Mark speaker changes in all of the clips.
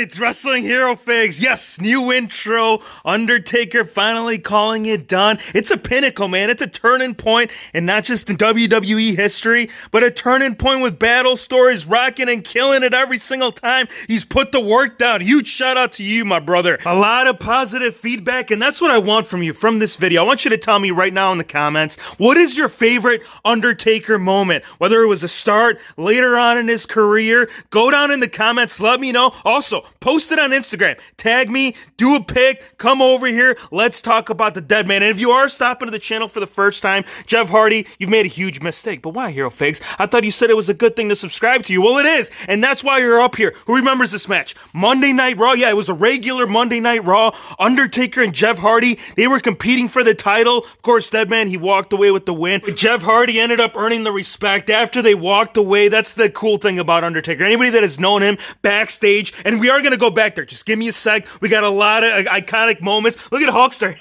Speaker 1: it's Wrestling Hero Figs. Yes, new intro. Undertaker finally calling it done. It's a pinnacle, man. It's a turning point, and not just in WWE history, but a turning point with battle stories, rocking and killing it every single time he's put the work down. Huge shout out to you, my brother. A lot of positive feedback, and that's what I want from you from this video. I want you to tell me right now in the comments, what is your favorite Undertaker moment? Whether it was a start, later on in his career, go down in the comments, let me know. Also, post it on Instagram, tag me, do a pic, come over here, let's talk about the dead man. And if you are stopping to the channel for the first time, Jeff Hardy, you've made a huge mistake. But why, Hero Figs? I thought you said it was a good thing to subscribe to you. Well, it is, and that's why you're up here. Who remembers this match? Monday Night Raw. Yeah, it was a regular Monday Night Raw. Undertaker and Jeff Hardy, they were competing for the title. Of course, Deadman, he walked away with the win. But Jeff Hardy ended up earning the respect after they walked away. That's the cool thing about Undertaker. Anybody that has known him backstage, and we are going to go back there. Just give me a sec. We got a lot of iconic moments. Look at Hulkster.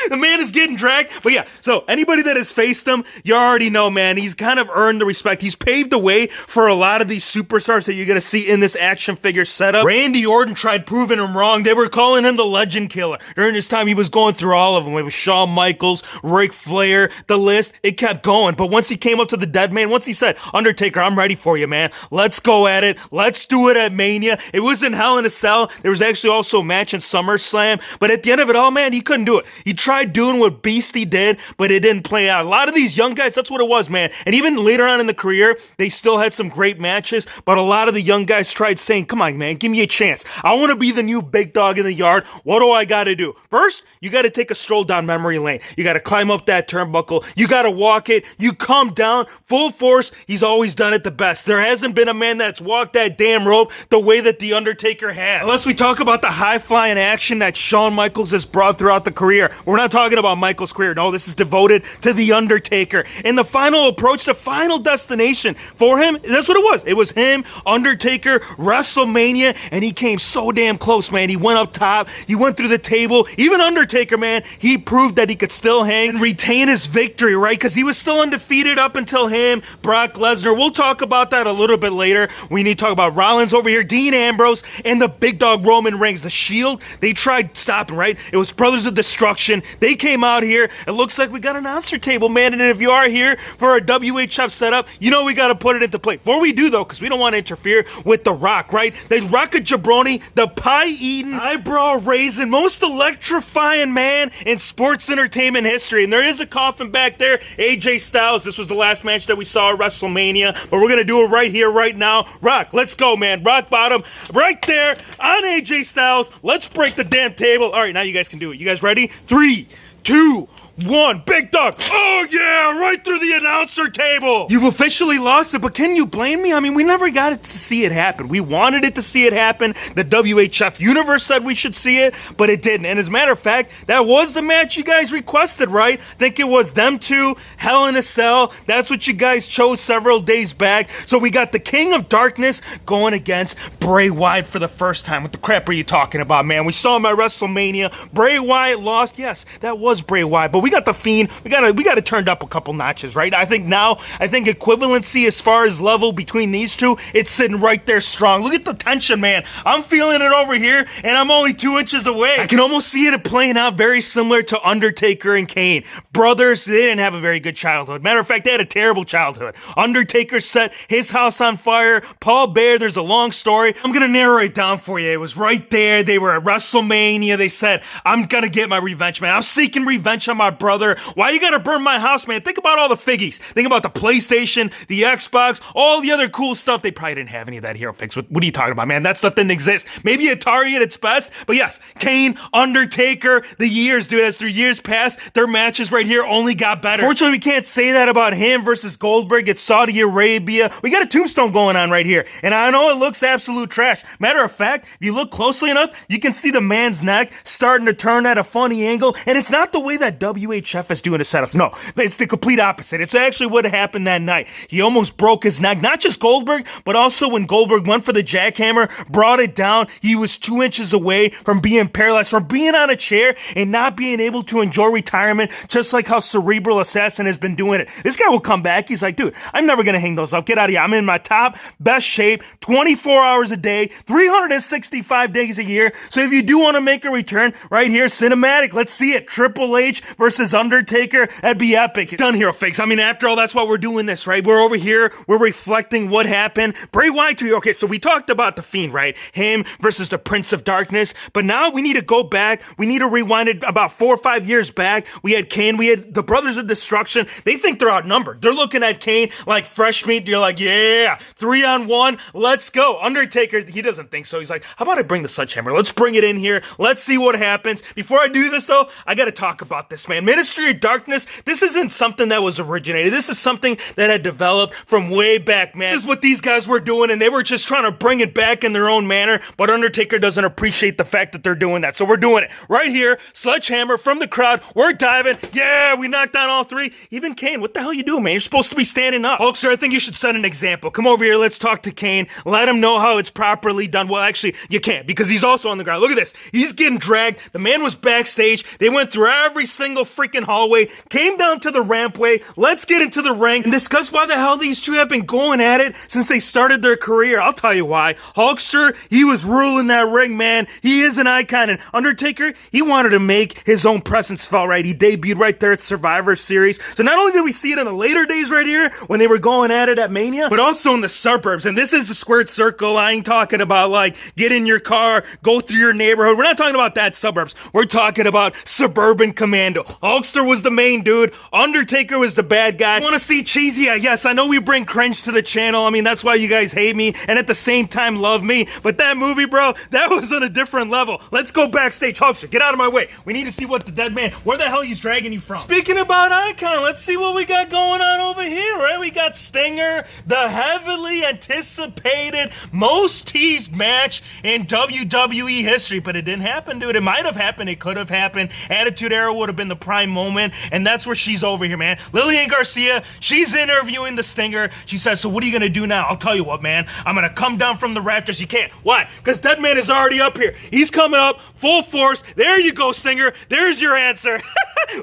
Speaker 1: The man is getting dragged. But yeah, so anybody that has faced him, you already know, man, he's kind of earned the respect. He's paved the way for a lot of these superstars that you're going to see in this action figure setup. Randy Orton tried proving him wrong. They were calling him the Legend Killer. During this time, he was going through all of them. It was Shawn Michaels, Ric Flair, the list. It kept going. But once he came up to the dead man, once he said, Undertaker, I'm ready for you, man. Let's go at it. Let's do it at Mania. It was in Hell in a Cell. There was actually also a match in SummerSlam. But at the end of it all, man, he couldn't do it. He tried doing what Beastie did, but it didn't play out. A lot of these young guys, that's what it was, man. And even later on in the career, they still had some great matches, but a lot of the young guys tried saying, come on, man, give me a chance. I want to be the new big dog in the yard. What do I got to do? First, you got to take a stroll down memory lane. You got to climb up that turnbuckle. You got to walk it. You come down full force. He's always done it the best. There hasn't been a man that's walked that damn rope the way that The Undertaker has. Unless we talk about the high-flying action that Shawn Michaels has brought throughout the career. We're not talking about Michaels' career. No, this is devoted to The Undertaker. And the final approach, the final destination for him, that's what it was. It was him, Undertaker, WrestleMania, and he came so damn close, man. He went up top. He went through the table. Even Undertaker, man, he proved that he could still hang and retain his victory, right? Because he was still undefeated up until him, Brock Lesnar. We'll talk about that a little bit later. We need to talk about Rollins over here, Dean Ambrose, and the big dog Roman Reigns. The Shield, they tried stopping, right? It was Brothers of Destruction. They came out here. It looks like we got an announcer table, man. And if you are here for a WHF setup, you know we got to put it into play. Before we do, though, because we don't want to interfere with The Rock, right? The Rock of Jabroni, the pie-eating, eyebrow-raising, most electrifying man in sports entertainment history. And there is a coffin back there. AJ Styles. This was the last match that we saw at WrestleMania, but we're going to do it right here, right now. Rock, let's go, man. Rock bottom, right there on AJ Styles. Let's break the damn table. All right, now you guys can do it. You guys ready? 3, 2, 1, big dog. Oh yeah, right through the announcer table. You've officially lost it, but can you blame me? I mean, we never got it to see it happen. We wanted it to see it happen. The WHF universe said we should see it, but it didn't. And as a matter of fact, that was the match you guys requested, right? I think it was them two, Hell in a Cell. That's what you guys chose several days back. So we got the King of Darkness going against Bray Wyatt for the first time. What the crap are you talking about, man? We saw him at WrestleMania. Bray Wyatt lost. Yes, that was Bray Wyatt, but we got the Fiend. We got it turned up a couple notches, right? I think equivalency as far as level between these two, it's sitting right there strong. Look at the tension, man. I'm feeling it over here, and I'm only 2 inches away. I can almost see it playing out very similar to Undertaker and Kane. Brothers, they didn't have a very good childhood. Matter of fact, they had a terrible childhood. Undertaker set his house on fire. Paul Bear, there's a long story. I'm gonna narrow it down for you. It was right there. They were at WrestleMania. They said, I'm gonna get my revenge, man. I'm seeking revenge on my brother. Why you gotta burn my house, man? Think about all the figgies. Think about the PlayStation, the Xbox, all the other cool stuff. They probably didn't have any of that Hero Fix. What are you talking about, man? That stuff didn't exist. Maybe Atari at its best, but yes, Kane, Undertaker, the years, dude, as 3 years passed, their matches right here only got better. Fortunately, we can't say that about him versus Goldberg at Saudi Arabia. We got a tombstone going on right here, and I know it looks absolute trash. Matter of fact, if you look closely enough, you can see the man's neck starting to turn at a funny angle, and it's not the way that UHF is doing a setup. No, it's the complete opposite. It's actually what happened that night. He almost broke his neck. Not just Goldberg, but also when Goldberg went for the jackhammer, brought it down, he was 2 inches away from being paralyzed, from being on a chair and not being able to enjoy retirement, just like how Cerebral Assassin has been doing it. This guy will come back. He's like, dude, I'm never going to hang those up. Get out of here. I'm in my top, best shape, 24 hours a day, 365 days a year. So if you do want to make a return, right here, cinematic, let's see it. Triple H versus Undertaker. That'd be epic. It's done, hero fakes. I mean, after all, that's why we're doing this, right? We're over here. We're reflecting what happened. Bray Wyatt, okay, so we talked about The Fiend, right? Him versus the Prince of Darkness. But now we need to go back. We need to rewind it about 4 or 5 years back. We had Kane. We had the Brothers of Destruction. They think they're outnumbered. They're looking at Kane like fresh meat. You're like, yeah, 3-on-1. Let's go. Undertaker, he doesn't think so. He's like, how about I bring the sledgehammer? Let's bring it in here. Let's see what happens. Before I do this, though, I got to talk about this, man. Ministry of Darkness, this isn't something that was originated. This is something that had developed from way back, man. This is what these guys were doing, and they were just trying to bring it back in their own manner, but Undertaker doesn't appreciate the fact that they're doing that. So we're doing it right here. Sledgehammer from the crowd. We're diving. Yeah, we knocked down all three. Even Kane, what the hell you doing, man? You're supposed to be standing up. Hulkster, I think you should set an example. Come over here. Let's talk to Kane. Let him know how it's properly done. Well, actually, you can't because he's also on the ground. Look at this. He's getting dragged. The man was backstage. They went through every single freaking hallway, came down to the rampway. Let's get into the ring and discuss why the hell these two have been going at it since they started their career. I'll tell you why. Hulkster, he was ruling that ring, man. He is an icon. And Undertaker, he wanted to make his own presence felt, right? He debuted right there at Survivor Series. So not only did we see it in the later days right here when they were going at it at Mania, but also in the suburbs. And this is the squared circle. I ain't talking about like get in your car, go through your neighborhood. We're not talking about that suburbs. We're talking about suburban commando. Hulkster was the main dude. Undertaker was the bad guy. Want to see cheesy? Yes, I know we bring cringe to the channel. I mean, that's why you guys hate me and at the same time love me. But that movie, bro, that was on a different level. Let's go backstage. Hulkster, get out of my way. We need to see what the dead man, where the hell he's dragging you from. Speaking about icon, let's see what we got going on over here, right? We got Stinger, the heavily anticipated, most teased match in WWE history, but it didn't happen, dude. It might have happened. It could have happened. Attitude Era would have been the prime moment, and that's where she's over here, man. Lillian Garcia, she's interviewing the Stinger. She says, so what are you gonna do now? I'll tell you what, man. I'm gonna come down from the rafters. You can't. Why? Because Dead Man is already up here. He's coming up full force. There you go, Stinger. There's your answer.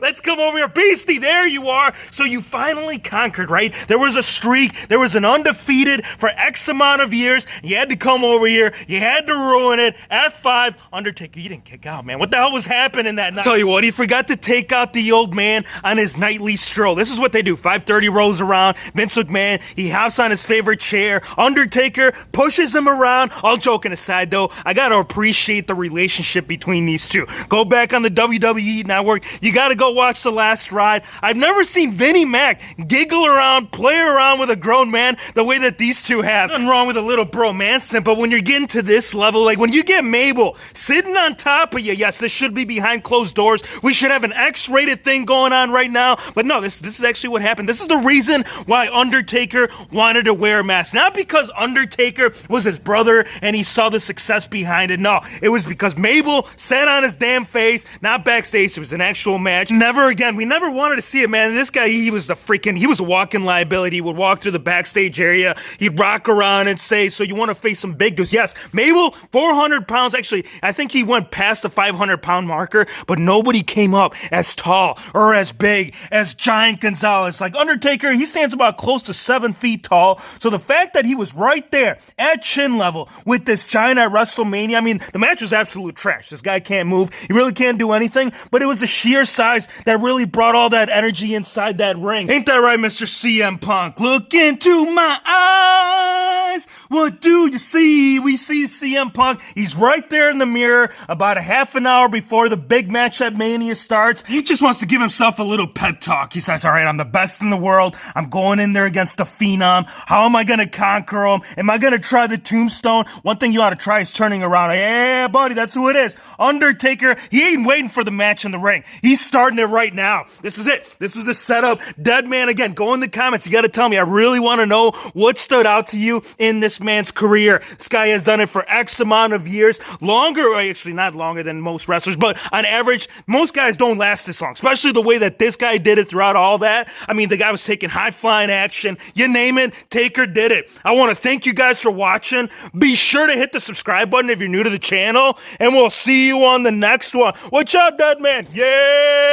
Speaker 1: Let's come over here. Beastie, there you are. So you finally conquered, right? There was a streak. There was an undefeated for X amount of years. You had to come over here. You had to ruin it. F5, Undertaker, you didn't kick out, man. What the hell was happening that night? Tell you what, he forgot to take out the old man on his nightly stroll. This is what they do. 5:30 rolls around. Vince McMahon, he hops on his favorite chair. Undertaker pushes him around. All joking aside, though, I gotta appreciate the relationship between these two. Go back on the WWE Network. You gotta go watch The Last Ride. I've never seen Vinnie Mac giggle around, play around with a grown man the way that these two have. Nothing wrong with a little bromance, but when you're getting to this level, like when you get Mabel sitting on top of you, yes, this should be behind closed doors. We should have an X-rated thing going on right now. But no, this is actually what happened. This is the reason why Undertaker wanted to wear a mask. Not because Undertaker was his brother and he saw the success behind it. No, it was because Mabel sat on his damn face, not backstage. It was an actual match. Never again. We never wanted to see it, man. This guy, he was a walking liability. He would walk through the backstage area. He'd rock around and say, so you want to face some big dudes? Yes, Mabel, 400 pounds. Actually, I think he went past the 500-pound marker, but nobody came up as tall or as big as Giant Gonzalez. Like Undertaker, he stands about close to 7 feet tall. So the fact that he was right there at chin level with this giant at WrestleMania, I mean, the match was absolute trash. This guy can't move. He really can't do anything, but it was the sheer size that really brought all that energy inside that ring. Ain't that right, Mr. CM Punk? Look into my eyes. What do you see? We see CM Punk. He's right there in the mirror about a half an hour before the big match at Mania starts. He just wants to give himself a little pep talk. He says, all right, I'm the best in the world. I'm going in there against the Phenom. How am I going to conquer him? Am I going to try the tombstone? One thing you ought to try is turning around. Yeah, buddy, that's who it is. Undertaker, he ain't waiting for the match in the ring. He's starting it right now. This is it. This is a setup. Dead Man, again, go in the comments. You got to tell me. I really want to know what stood out to you in this this man's career. This guy has done it for X amount of years. Longer, actually not longer than most wrestlers, but on average, most guys don't last this long, especially the way that this guy did it throughout all that. I mean, the guy was taking high-flying action. You name it, Taker did it. I want to thank you guys for watching. Be sure to hit the subscribe button if you're new to the channel, and we'll see you on the next one. Watch out, dead man. Yeah!